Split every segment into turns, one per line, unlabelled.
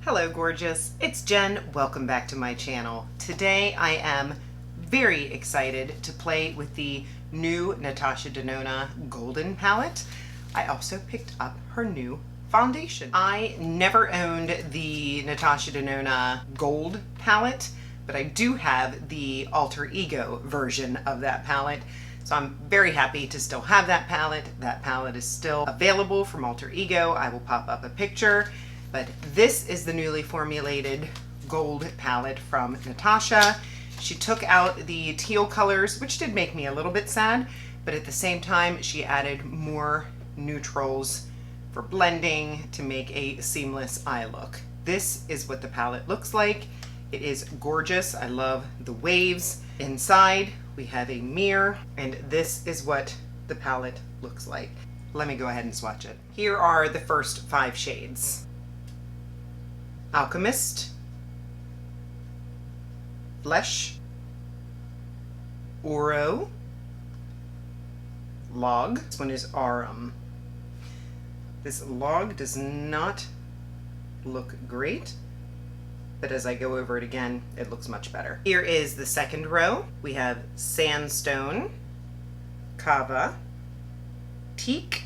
Hello gorgeous, it's Jen. Welcome back to my channel. Today I am very excited to play with the new Natasha Denona Golden palette. I also picked up her new foundation. I never owned the Natasha Denona Gold palette, but I do have the Alter Ego version of that palette. So I'm very happy to still have that palette. That palette is still available from Alter Ego. I will pop up a picture. But this is the newly formulated gold palette from Natasha. She took out the teal colors, which did make me a little bit sad, but at the same time, she added more neutrals for blending to make a seamless eye look. This is what the palette looks like. It is gorgeous. I love the waves. Inside, we have a mirror, and this is what the palette looks like. Let me go ahead and swatch it. Here are the first 5 shades. Alchemist, Lash, Oro, Log. This one is Arum. This log does not look great, but as I go over it again, it looks much better. Here is the second row. We have Sandstone, Kava, Teak,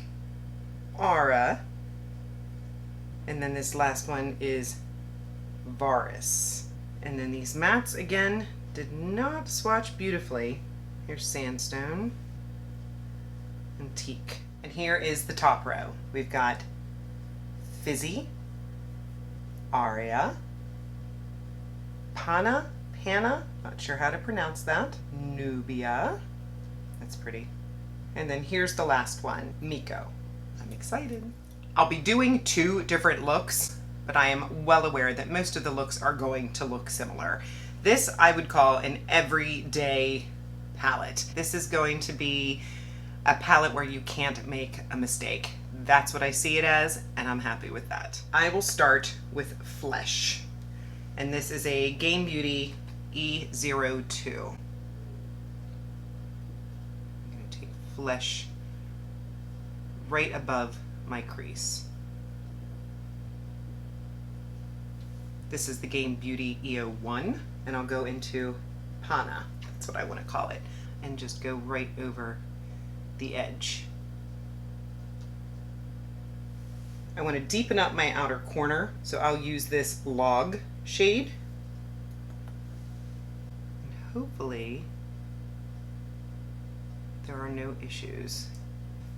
Aura, and then this last one is Varus. And then these mattes again did not swatch beautifully. Here's Sandstone and Teak. And here is the top row. We've got Fizzy, Aria, Panna, not sure how to pronounce that, Nubia, that's pretty. And then here's the last one, Miko. I'm excited. I'll be doing 2 different looks, but I am well aware that most of the looks are going to look similar. This I would call an everyday palette. This is going to be a palette where you can't make a mistake. That's what I see it as, and I'm happy with that. I will start with Flesh, and this is a JennDBeauty E02. I'm going to take Flesh right above my crease. This is the JennDBeauty E01, and I'll go into Panna, that's what I want to call it, and just go right over the edge. I want to deepen up my outer corner, so I'll use this Log shade. And hopefully there are no issues.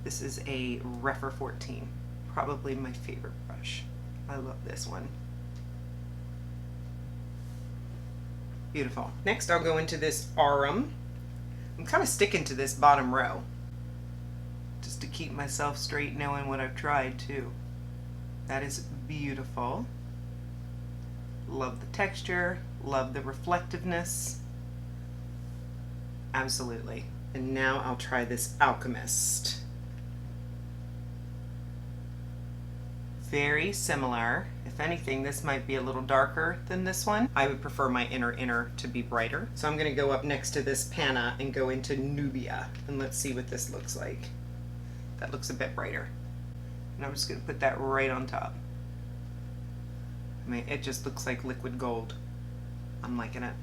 This is a Rephr 14, probably my favorite brush. I love this one. Beautiful. Next I'll go into this Arum. I'm kind of sticking to this bottom row just to keep myself straight, knowing what I've tried too. That is beautiful. Love the texture, love the reflectiveness. Absolutely. And now I'll try this Alchemist. Very similar. If anything, this might be a little darker than this one. I would prefer my inner to be brighter. So I'm going to go up next to this Panna and go into Nubia, and let's see what this looks like. That looks a bit brighter. And I'm just going to put that right on top. I mean, it just looks like liquid gold. I'm liking it.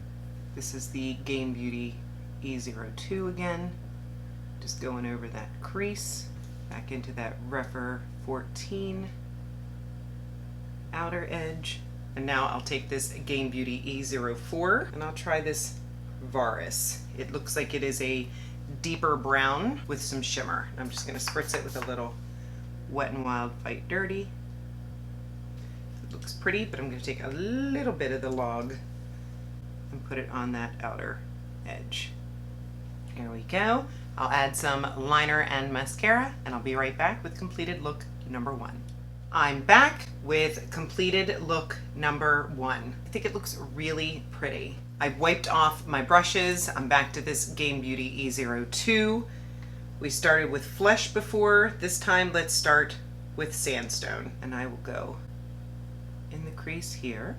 This is the JennDBeauty E02 again. Just going over that crease, back into that Rephr 14 outer edge. And now I'll take this JennDBeauty E04 and I'll try this Varus. It looks like it is a deeper brown with some shimmer. I'm just going to spritz it with a little Wet n Wild Fight Dirty. It looks pretty, but I'm going to take a little bit of the Log and put it on that outer edge. Here we go. I'll add some liner and mascara, and I'll be right back with completed look number 1. I'm back with completed look number 1. I think it looks really pretty. I've wiped off my brushes. I'm back to this JennDBeauty E02. We started with Flesh before. This time let's start with Sandstone. And I will go in the crease here.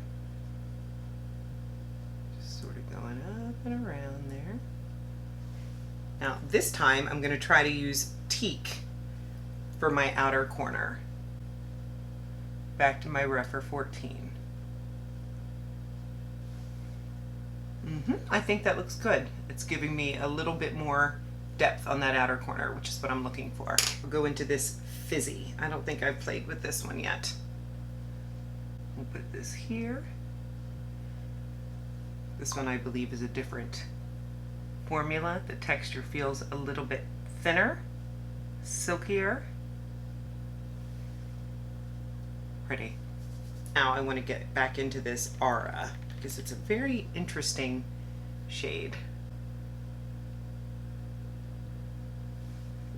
Just sort of going up and around there. Now this time I'm going to try to use Teak for my outer corner. Back to my Rephr 14. I think that looks good. It's giving me a little bit more depth on that outer corner, which is what I'm looking for. I'll go into this Fizzy. I don't think I've played with this one yet. We'll put this here. This one I believe is a different formula. The texture feels a little bit thinner, silkier. Pretty. Now I want to get back into this Aura because it's a very interesting shade.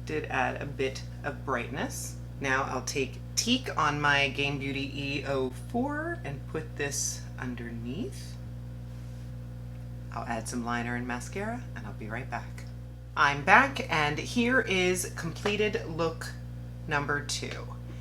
Did add a bit of brightness. Now I'll take Teak on my JennDBeauty E04 and put this underneath. I'll add some liner and mascara and I'll be right back. I'm back and here is completed look number 2.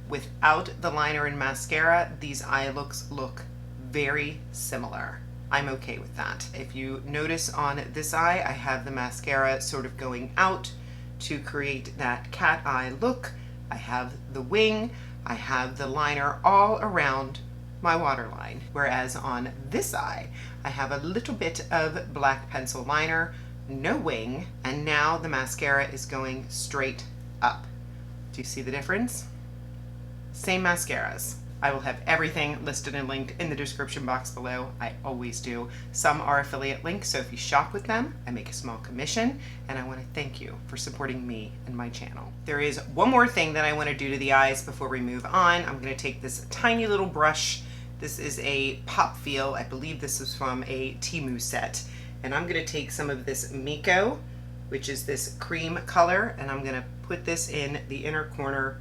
Without the liner and mascara, these eye looks look very similar. I'm okay with that. If you notice on this eye, I have the mascara sort of going out to create that cat eye look. I have the wing, I have the liner all around my waterline. Whereas on this eye, I have a little bit of black pencil liner, no wing, and now the mascara is going straight up. Do you see the difference? Same mascaras. I will have everything listed and linked in the description box below. I always do. Some are affiliate links, so if you shop with them, I make a small commission, and I want to thank you for supporting me and my channel. There is one more thing that I want to do to the eyes before we move on. I'm going to take this tiny little brush. This is a Pop Feel. I believe this is from a Temu set. And I'm going to take some of this Miko, which is this cream color, and I'm going to put this in the inner corner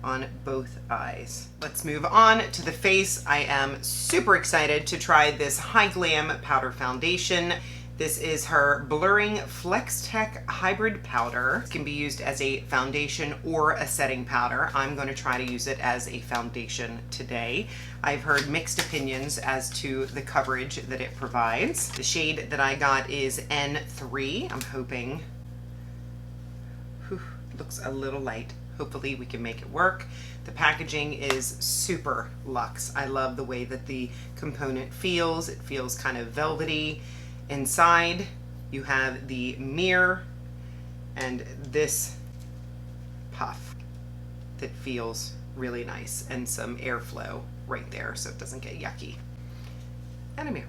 on both eyes. Let's move on to the face. I am super excited to try this Hy-Glam powder foundation. This is her Blurring Flex Tech Hybrid Powder. It can be used as a foundation or a setting powder. I'm going to try to use it as a foundation today. I've heard mixed opinions as to the coverage that it provides. The shade that I got is N3. I'm hoping, looks a little light. Hopefully we can make it work. The packaging is super luxe. I love the way that the component feels. It feels kind of velvety. Inside you have the mirror and this puff that feels really nice, and some airflow right there so it doesn't get yucky. And a mirror.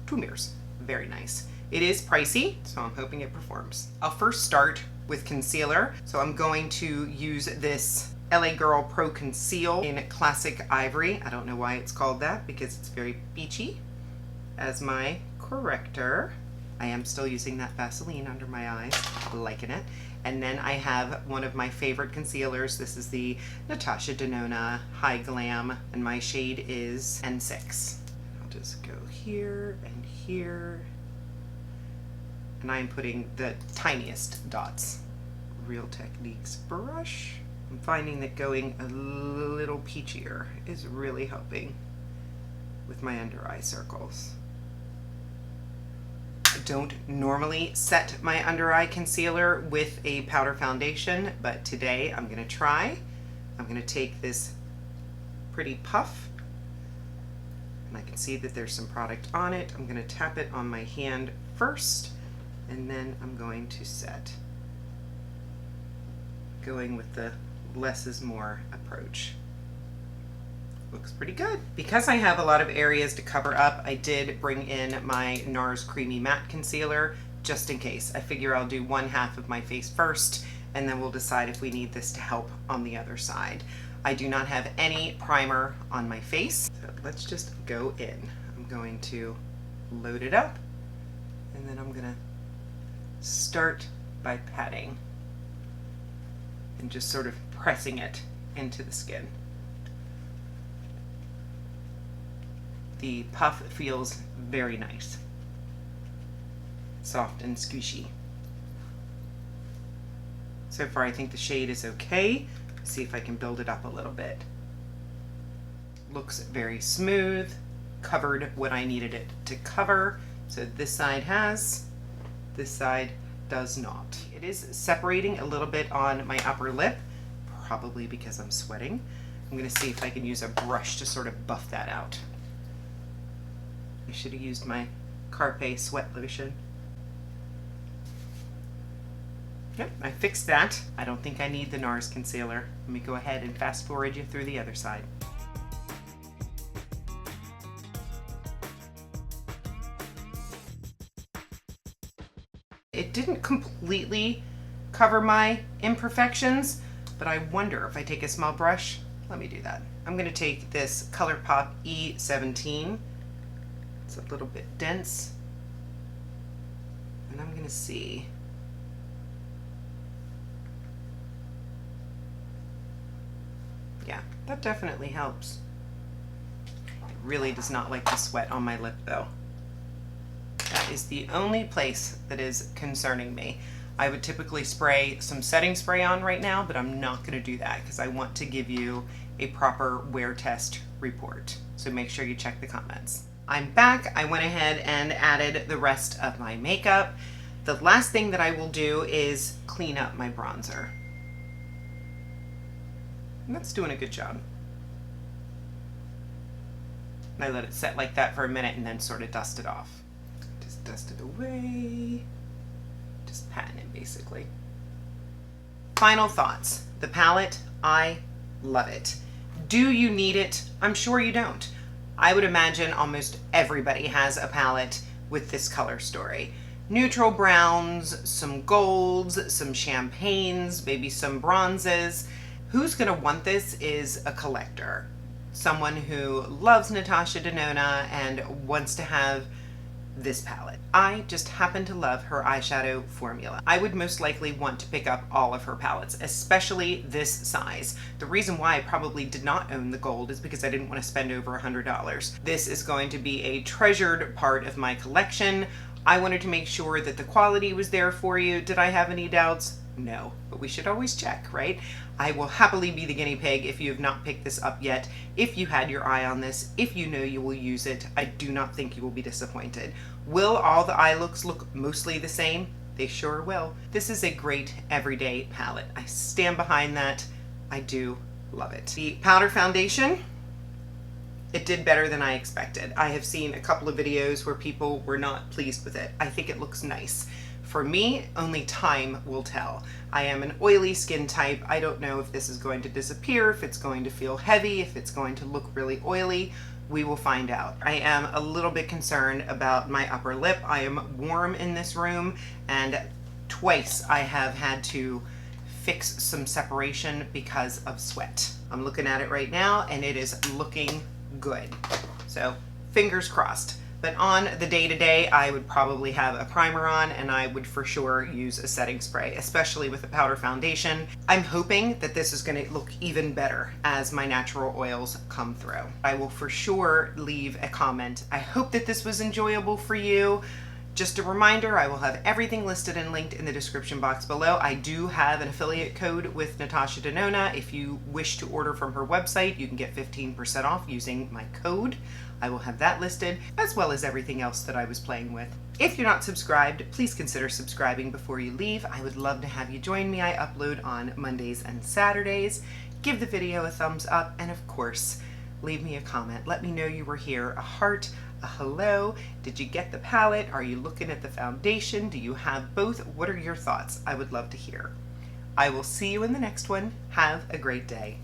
2 mirrors. Very nice. It is pricey, so I'm hoping it performs. I'll first start with concealer. So I'm going to use this LA Girl Pro Conceal in Classic Ivory. I don't know why it's called that because it's very beachy, as my corrector. I am still using that Vaseline under my eyes, liking it. And then I have one of my favorite concealers. This is the Natasha Denona Hy-Glam, and my shade is N6. I'll just go here and here. And I'm putting the tiniest dots. Real Techniques brush. I'm finding that going a little peachier is really helping with my under eye circles. I don't normally set my under eye concealer with a powder foundation, but today I'm gonna try. I'm gonna take this pretty puff, and I can see that there's some product on it. I'm gonna tap it on my hand first, and then I'm going to set, going with the less is more approach. Looks pretty good. Because I have a lot of areas to cover up, I did bring in my NARS Creamy Matte Concealer just in case. I figure I'll do one half of my face first, and then we'll decide if we need this to help on the other side. I do not have any primer on my face, so let's just go in. I'm going to load it up, and then I'm gonna start by patting and just sort of pressing it into the skin. The puff feels very nice, soft and squishy. So far I think the shade is okay. Let's see if I can build it up a little bit. Looks very smooth, covered what I needed it to cover. So this side has, this side does not. It is separating a little bit on my upper lip, probably because I'm sweating. I'm gonna see if I can use a brush to sort of buff that out. I should have used my Carpe Sweat Lotion. Yep, I fixed that. I don't think I need the NARS concealer. Let me go ahead and fast forward you through the other side. It didn't completely cover my imperfections, but I wonder if I take a small brush. Let me do that. I'm going to take this ColourPop E17. It's a little bit dense. And I'm going to see. Yeah, that definitely helps. It really does not like the sweat on my lip though. That is the only place that is concerning me. I would typically spray some setting spray on right now, but I'm not going to do that because I want to give you a proper wear test report. So make sure you check the comments. I'm back. I went ahead and added the rest of my makeup. The last thing that I will do is clean up my bronzer. And that's doing a good job. I let it set like that for a minute and then sort of dust it off. Just dust it away. Just patting it basically. Final thoughts. The palette, I love it. Do you need it? I'm sure you don't. I would imagine almost everybody has a palette with this color story. Neutral browns, some golds, some champagnes, maybe some bronzes. Who's gonna want this is a collector. Someone who loves Natasha Denona and wants to have this palette. I just happen to love her eyeshadow formula. I would most likely want to pick up all of her palettes, especially this size. The reason why I probably did not own the gold is because I didn't want to spend over $100. This is going to be a treasured part of my collection. I wanted to make sure that the quality was there for you. Did I have any doubts? No, but we should always check, right? I will happily be the guinea pig if you have not picked this up yet. If you had your eye on this, if you know you will use it, I do not think you will be disappointed. Will all the eye looks look mostly the same? They sure will. This is a great everyday palette. I stand behind that. I do love it. The powder foundation, it did better than I expected. I have seen a couple of videos where people were not pleased with it. I think it looks nice. For me, only time will tell. I am an oily skin type. I don't know if this is going to disappear, if it's going to feel heavy, if it's going to look really oily. We will find out. I am a little bit concerned about my upper lip. I am warm in this room, and twice I have had to fix some separation because of sweat. I'm looking at it right now and it is looking good. So fingers crossed. But on the day-to-day, I would probably have a primer on, and I would for sure use a setting spray, especially with a powder foundation. I'm hoping that this is going to look even better as my natural oils come through. I will for sure leave a comment. I hope that this was enjoyable for you. Just a reminder, I will have everything listed and linked in the description box below. I do have an affiliate code with Natasha Denona. If you wish to order from her website, you can get 15% off using my code. I will have that listed, as well as everything else that I was playing with. If you're not subscribed, please consider subscribing before you leave. I would love to have you join me. I upload on Mondays and Saturdays. Give the video a thumbs up, and of course, leave me a comment. Let me know you were here. A heart, a hello. Did you get the palette? Are you looking at the foundation? Do you have both? What are your thoughts? I would love to hear. I will see you in the next one. Have a great day.